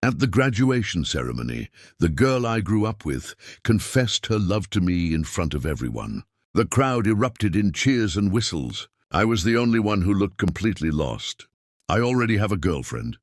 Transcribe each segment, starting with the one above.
At the graduation ceremony, the girl I grew up with confessed her love to me in front of everyone. The crowd erupted in cheers and whistles. I was the only one who looked completely lost. I already have a girlfriend.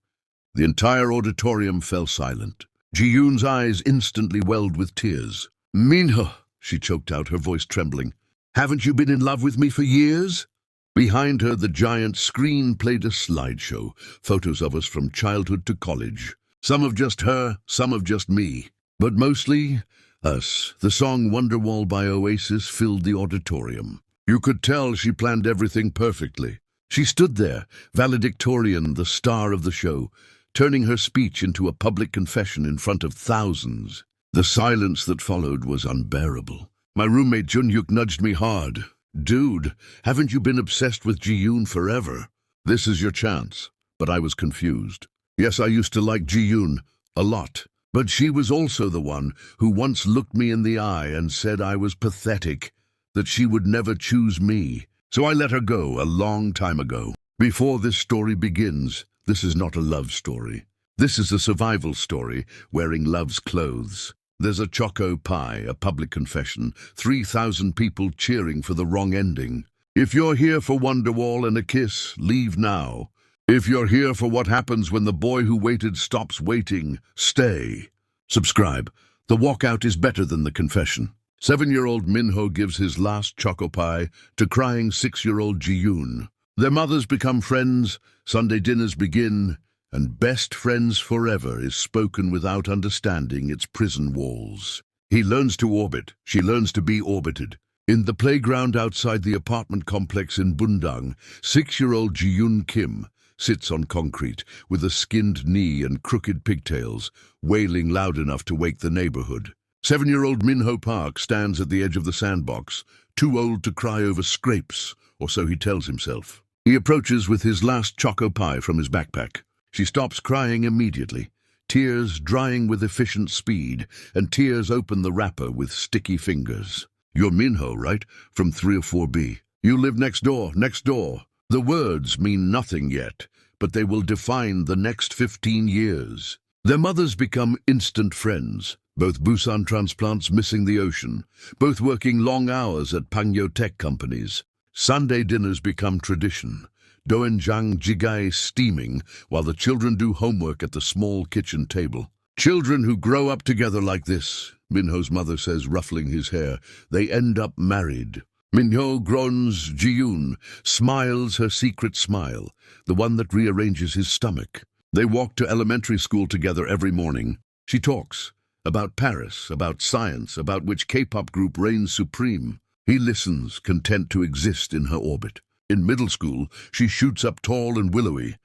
The entire auditorium fell silent. Ji-yoon's eyes instantly welled with tears. "Minho," she choked out, her voice trembling. "Haven't you been in love with me for years?" Behind her, the giant screen played a slideshow, photos of us from childhood to college. Some of just her, some of just me. But mostly, us. The song Wonderwall by Oasis filled the auditorium. You could tell she planned everything perfectly. She stood there, valedictorian, the star of the show, turning her speech into a public confession in front of thousands. The silence that followed was unbearable. My roommate Junhyuk nudged me hard. "Dude, haven't you been obsessed with Ji-yoon forever? This is your chance." But I was confused. Yes, I used to like Ji-yoon a lot. But she was also the one who once looked me in the eye and said I was pathetic, that she would never choose me. So I let her go a long time ago. Before this story begins, this is not a love story. This is a survival story, wearing love's clothes. There's a choco pie, a public confession, 3,000 people cheering for the wrong ending. If you're here for Wonderwall and a kiss, leave now. If you're here for what happens when the boy who waited stops waiting, stay. Subscribe. The walkout is better than the confession. 7-year-old Minho gives his last choco pie to crying 6-year-old Ji-yoon. Their mothers become friends, Sunday dinners begin, and best friends forever is spoken without understanding its prison walls. He learns to orbit, she learns to be orbited. In the playground outside the apartment complex in Bundang, 6-year-old Ji-yoon Kim sits on concrete with a skinned knee and crooked pigtails, wailing loud enough to wake the neighborhood. 7-year-old Minho Park stands at the edge of the sandbox, too old to cry over scrapes, or so he tells himself. He approaches with his last choco pie from his backpack. She stops crying immediately, tears drying with efficient speed, and tears open the wrapper with sticky fingers. "You're Minho, right? From 304B. You live next door, next door." The words mean nothing yet, but they will define the next 15 years. Their mothers become instant friends, both Busan transplants missing the ocean, both working long hours at Pangyo tech companies. Sunday dinners become tradition, doenjang jigae steaming while the children do homework at the small kitchen table. "Children who grow up together like this," Minho's mother says, ruffling his hair, "they end up married." Minho groans. Ji-yoon smiles her secret smile, the one that rearranges his stomach. They walk to elementary school together every morning. She talks about Paris, about science, about which K-pop group reigns supreme. He listens, content to exist in her orbit. In middle school, she shoots up tall and willowy,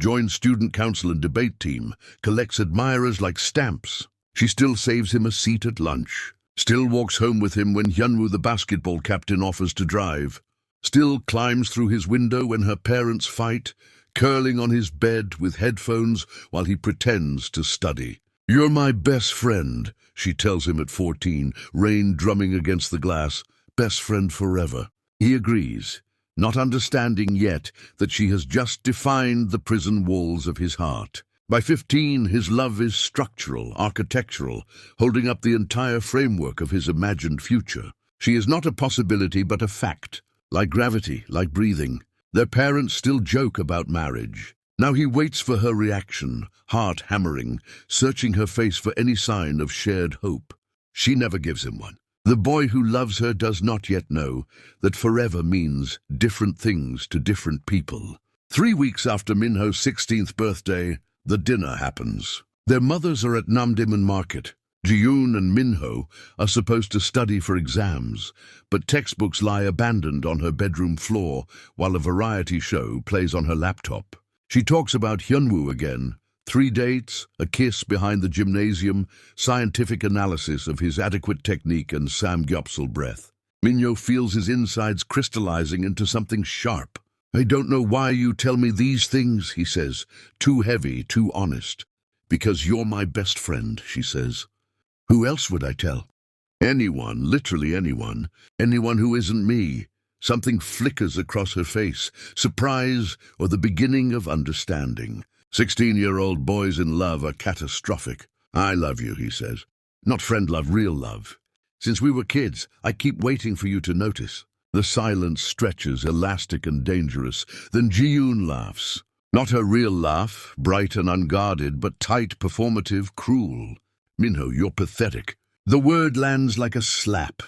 joins student council and debate team, collects admirers like stamps. She still saves him a seat at lunch. Still walks home with him when Hyunwoo, the basketball captain, offers to drive. Still climbs through his window when her parents fight, curling on his bed with headphones while he pretends to study. "You're my best friend," she tells him at 14, rain drumming against the glass. Best friend forever. He agrees, not understanding yet that she has just defined the prison walls of his heart. By 15, his love is structural, architectural, holding up the entire framework of his imagined future. She is not a possibility but a fact, like gravity, like breathing. Their parents still joke about marriage. Now he waits for her reaction, heart hammering, searching her face for any sign of shared hope. She never gives him one. The boy who loves her does not yet know that forever means different things to different people. 3 weeks after Minho's 16th birthday, the dinner happens. Their mothers are at Namdaemun Market. Ji-yoon and Minho are supposed to study for exams, but textbooks lie abandoned on her bedroom floor while a variety show plays on her laptop. She talks about Hyunwoo again. 3 dates, a kiss behind the gymnasium, scientific analysis of his adequate technique and samgyeopsal breath. Minho feels his insides crystallizing into something sharp. "I don't know why you tell me these things," he says, too heavy, too honest. "Because you're my best friend," she says. "Who else would I tell?" "Anyone, literally anyone. Anyone who isn't me." Something flickers across her face, surprise or the beginning of understanding. 16-year-old boys in love are catastrophic. I love you, he says. Not friend love, real love. Since we were kids, I keep waiting for you to notice. The silence stretches, elastic and dangerous. Then Ji-yoon laughs. Not her real laugh, bright and unguarded, but tight, performative, cruel. Minho, you're pathetic. The word lands like a slap.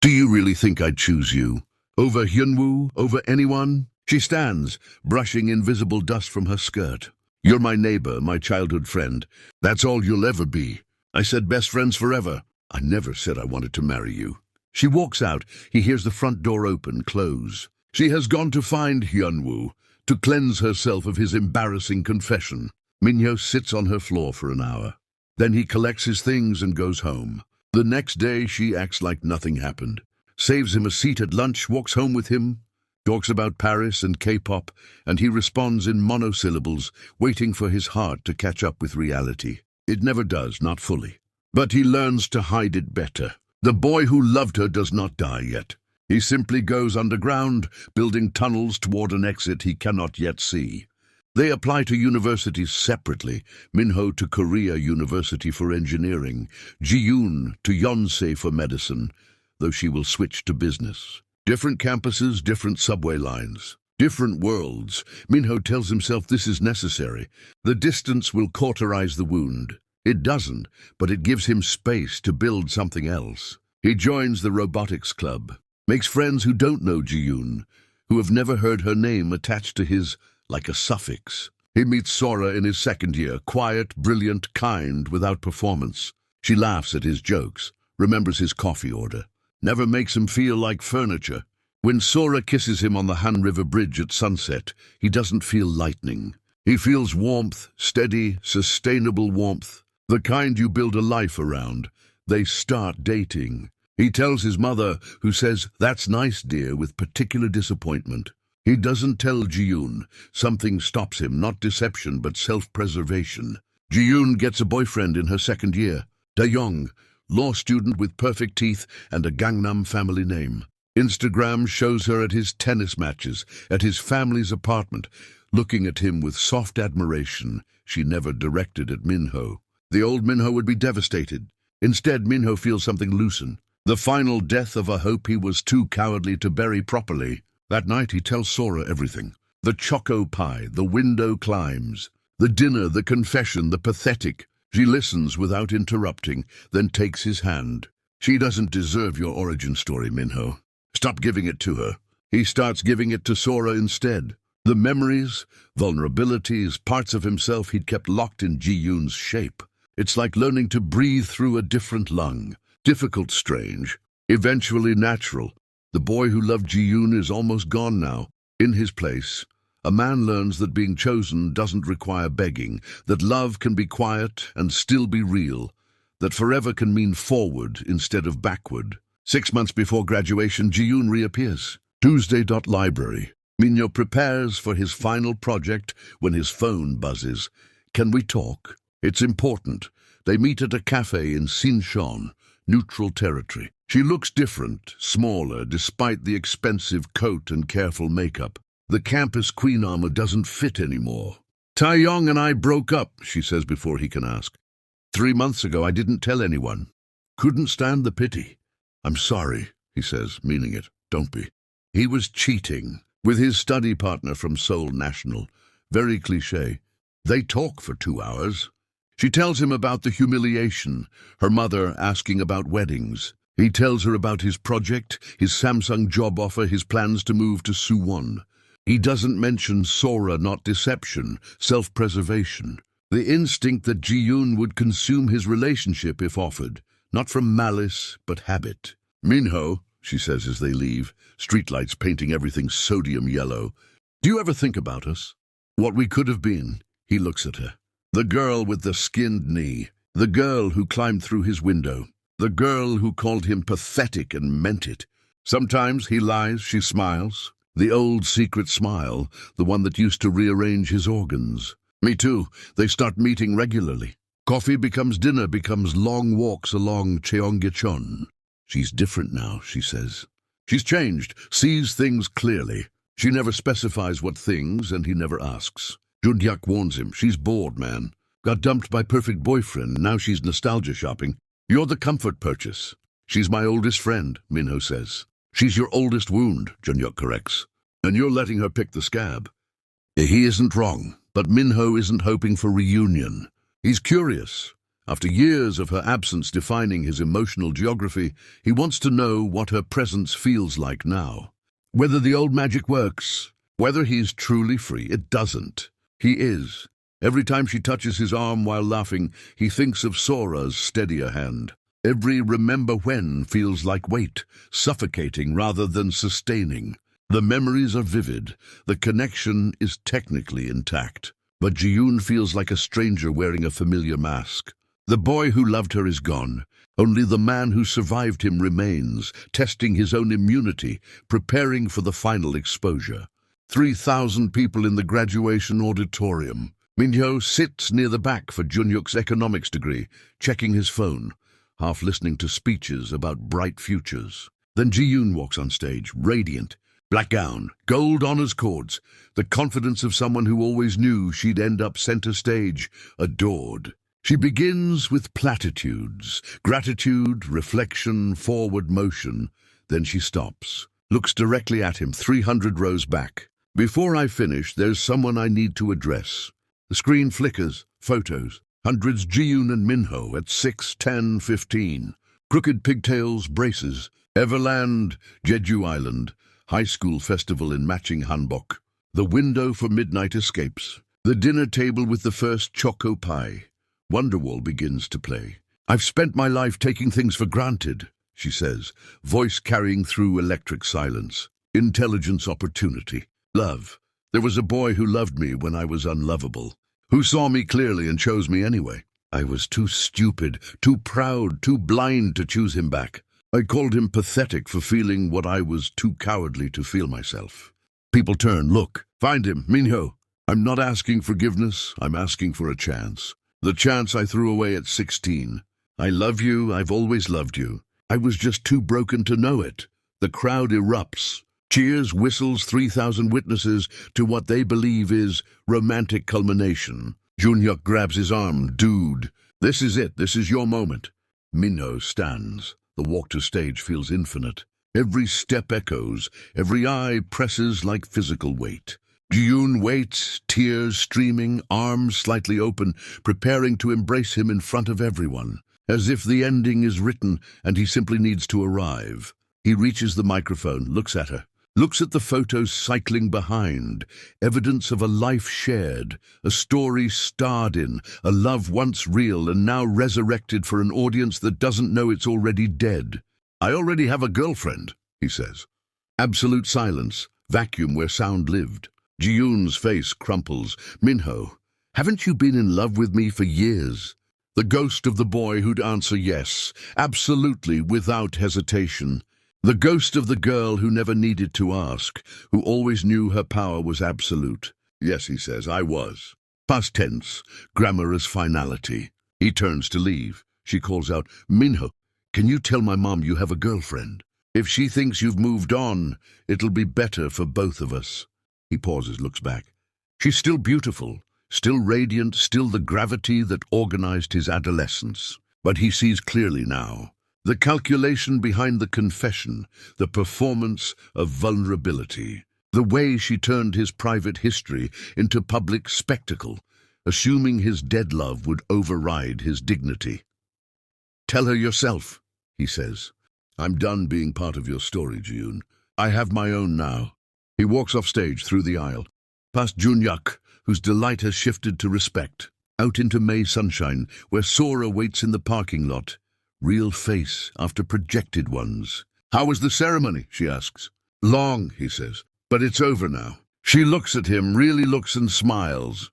Do you really think I'd choose you? Over Hyunwoo? Over anyone? She stands, brushing invisible dust from her skirt. You're my neighbor, my childhood friend. That's all you'll ever be. I said best friends forever. I never said I wanted to marry you. She walks out. He hears the front door open, close. She has gone to find Hyunwoo, to cleanse herself of his embarrassing confession. Minho sits on her floor for an hour. Then he collects his things and goes home. The next day she acts like nothing happened. Saves him a seat at lunch, walks home with him, talks about Paris and K-pop, and he responds in monosyllables, waiting for his heart to catch up with reality. It never does, not fully. But he learns to hide it better. The boy who loved her does not die yet. He simply goes underground, building tunnels toward an exit he cannot yet see. They apply to universities separately, Minho to Korea University for engineering, Ji-yoon to Yonsei for medicine, though she will switch to business. Different campuses, different subway lines, different worlds. Minho tells himself this is necessary. The distance will cauterize the wound. It doesn't, but it gives him space to build something else. He joins the robotics club, makes friends who don't know Ji-yoon, who have never heard her name attached to his like a suffix. He meets Sora in his second year, quiet, brilliant, kind, without performance. She laughs at his jokes, remembers his coffee order. Never makes him feel like furniture. When Sora kisses him on the Han River Bridge at sunset, he doesn't feel lightning. He feels warmth, steady, sustainable warmth, the kind you build a life around. They start dating. He tells his mother, who says, "That's nice, dear," with particular disappointment. He doesn't tell Ji-yoon. Something stops him, not deception, but self-preservation. Ji-yoon gets a boyfriend in her second year, Da-young, law student with perfect teeth and a Gangnam family name. Instagram shows her at his tennis matches, at his family's apartment, looking at him with soft admiration she never directed at Minho. The old Minho would be devastated. Instead, Minho feels something loosen. The final death of a hope he was too cowardly to bury properly. That night he tells Sora everything. The choco pie, the window climbs, the dinner, the confession, the pathetic. She listens without interrupting, then takes his hand. She doesn't deserve your origin story, Minho. Stop giving it to her. He starts giving it to Sora instead. The memories, vulnerabilities, parts of himself he'd kept locked in Ji-yoon's shape. It's like learning to breathe through a different lung. Difficult, strange, eventually natural. The boy who loved Ji-yoon is almost gone now. In his place, a man learns that being chosen doesn't require begging, that love can be quiet and still be real, that forever can mean forward instead of backward. 6 months before graduation, Ji-yoon reappears. Tuesday.library. Minho prepares for his final project when his phone buzzes. Can we talk? It's important. They meet at a cafe in Sinchon, neutral territory. She looks different, smaller, despite the expensive coat and careful makeup. The campus queen armor doesn't fit anymore. "Taeyong and I broke up," she says before he can ask. 3 months ago, I didn't tell anyone. Couldn't stand the pity. "I'm sorry," he says, meaning it. Don't be. He was cheating with his study partner from Seoul National. Very cliché. They talk for 2 hours. She tells him about the humiliation, her mother asking about weddings. He tells her about his project, his Samsung job offer, his plans to move to Suwon. He doesn't mention Sora, not deception, self-preservation. The instinct that Ji-yoon would consume his relationship if offered, not from malice, but habit. "Minho," she says as they leave, streetlights painting everything sodium yellow. "Do you ever think about us? What we could have been?" He looks at her. The girl with the skinned knee, the girl who climbed through his window, the girl who called him pathetic and meant it. Sometimes he lies, she smiles. The old secret smile, the one that used to rearrange his organs. Me too. They start meeting regularly. Coffee becomes dinner, becomes long walks along Cheonggyecheon. "She's different now," she says. She's changed, sees things clearly. She never specifies what things, and he never asks. Junhyuk warns him. She's bored, man. Got dumped by perfect boyfriend, now she's nostalgia shopping. You're the comfort purchase. She's my oldest friend, Minho says. She's your oldest wound, Junhyuk corrects. And you're letting her pick the scab. He isn't wrong, but Minho isn't hoping for reunion. He's curious. After years of her absence defining his emotional geography, he wants to know what her presence feels like now. Whether the old magic works, whether he's truly free, it doesn't. He is. Every time she touches his arm while laughing, he thinks of Sora's steadier hand. Every remember when feels like weight, suffocating rather than sustaining. The memories are vivid. The connection is technically intact. But Ji-yoon feels like a stranger wearing a familiar mask. The boy who loved her is gone. Only the man who survived him remains, testing his own immunity, preparing for the final exposure. 3,000 people in the graduation auditorium. Minho sits near the back for Junhyuk's economics degree, checking his phone, half listening to speeches about bright futures. Then Ji-yoon walks on stage, radiant. Black gown, gold honors cords, the confidence of someone who always knew she'd end up center stage, adored. She begins with platitudes, gratitude, reflection, forward motion. Then she stops, looks directly at him, 300 rows back. Before I finish, there's someone I need to address. The screen flickers, photos, hundreds Ji-yoon and Minho at 6, 10, 15. Crooked pigtails, braces, Everland, Jeju Island, high school festival in matching hanbok. The window for midnight escapes. The dinner table with the first choco pie. Wonderwall begins to play. I've spent my life taking things for granted, she says, voice carrying through electric silence. Intelligence, opportunity, love. There was a boy who loved me when I was unlovable, who saw me clearly and chose me anyway. I was too stupid, too proud, too blind to choose him back. I called him pathetic for feeling what I was too cowardly to feel myself. People turn, look, find him, Minho. I'm not asking forgiveness, I'm asking for a chance. The chance I threw away at 16. I love you, I've always loved you. I was just too broken to know it. The crowd erupts. Cheers, whistles, 3,000 witnesses to what they believe is romantic culmination. Junhyuk grabs his arm. Dude, this is it. This is your moment. Minho stands. The walk to stage feels infinite. Every step echoes. Every eye presses like physical weight. Ji-yoon waits, tears streaming, arms slightly open, preparing to embrace him in front of everyone, as if the ending is written and he simply needs to arrive. He reaches the microphone, looks at her, looks at the photos cycling behind, evidence of a life shared, a story starred in, a love once real and now resurrected for an audience that doesn't know it's already dead. I already have a girlfriend, he says. Absolute silence, vacuum where sound lived. Ji-yoon's face crumples. Minho, haven't you been in love with me for years? The ghost of the boy who'd answer yes, absolutely, without hesitation. The ghost of the girl who never needed to ask, who always knew her power was absolute. Yes, he says, I was. Past tense, grammar as finality. He turns to leave. She calls out, Minho, can you tell my mom you have a girlfriend? If she thinks you've moved on, it'll be better for both of us. He pauses, looks back. She's still beautiful, still radiant, still the gravity that organized his adolescence. But he sees clearly now. The calculation behind the confession, the performance of vulnerability, the way she turned his private history into public spectacle, assuming his dead love would override his dignity. Tell her yourself, he says. I'm done being part of your story, Ji-yoon. I have my own now. He walks off stage through the aisle, past Junhyuk, whose delight has shifted to respect, out into May sunshine, where Sora waits in the parking lot. Real face after projected ones. How was the ceremony, she asks. Long, he says, but it's over now. She looks at him, really looks and smiles.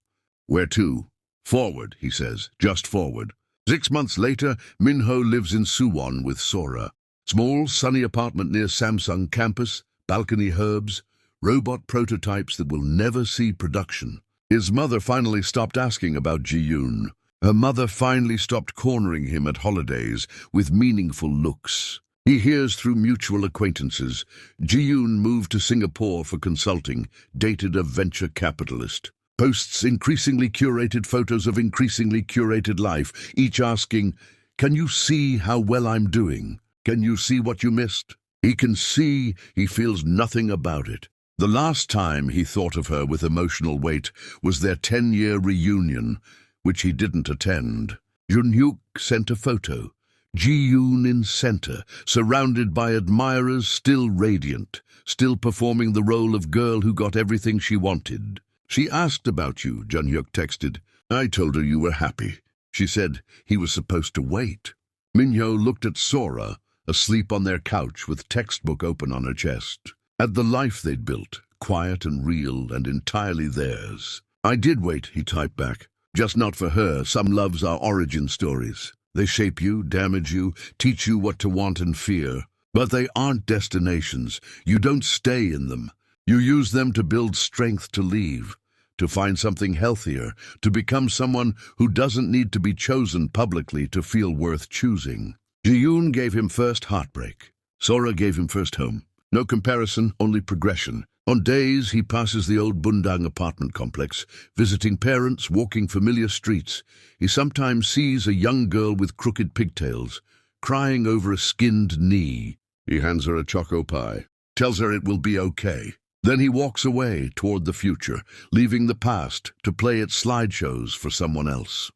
Where to? Forward, he says, just forward. 6 months later, Minho lives in Suwon with Sora. Small, sunny apartment near Samsung campus, balcony herbs, robot prototypes that will never see production. His mother finally stopped asking about Ji-yoon. Her mother finally stopped cornering him at holidays with meaningful looks. He hears through mutual acquaintances. Ji-yoon moved to Singapore for consulting, dated a venture capitalist. posts increasingly curated photos of increasingly curated life, each asking, "Can you see how well I'm doing? Can you see what you missed?" He can see, he feels nothing about it. The last time he thought of her with emotional weight was their 10-year reunion, which he didn't attend. Junhyuk sent a photo. Ji-yoon in center, surrounded by admirers, still radiant, still performing the role of girl who got everything she wanted. "She asked about you," Junhyuk texted. "I told her you were happy." She said he was supposed to wait. Minho looked at Sora, asleep on their couch with textbook open on her chest, at the life they'd built, quiet and real and entirely theirs. "I did wait," he typed back. "Just not for her. Some loves are origin stories. They shape you, damage you, teach you what to want and fear. But they aren't destinations. You don't stay in them. You use them to build strength to leave, to find something healthier, to become someone who doesn't need to be chosen publicly to feel worth choosing." Ji-yoon gave him first heartbreak. Sora gave him first home. No comparison, only progression. On days he passes the old Bundang apartment complex, visiting parents, walking familiar streets, he sometimes sees a young girl with crooked pigtails, crying over a skinned knee. He hands her a choco pie, tells her it will be okay. Then he walks away toward the future, leaving the past to play its slideshows for someone else.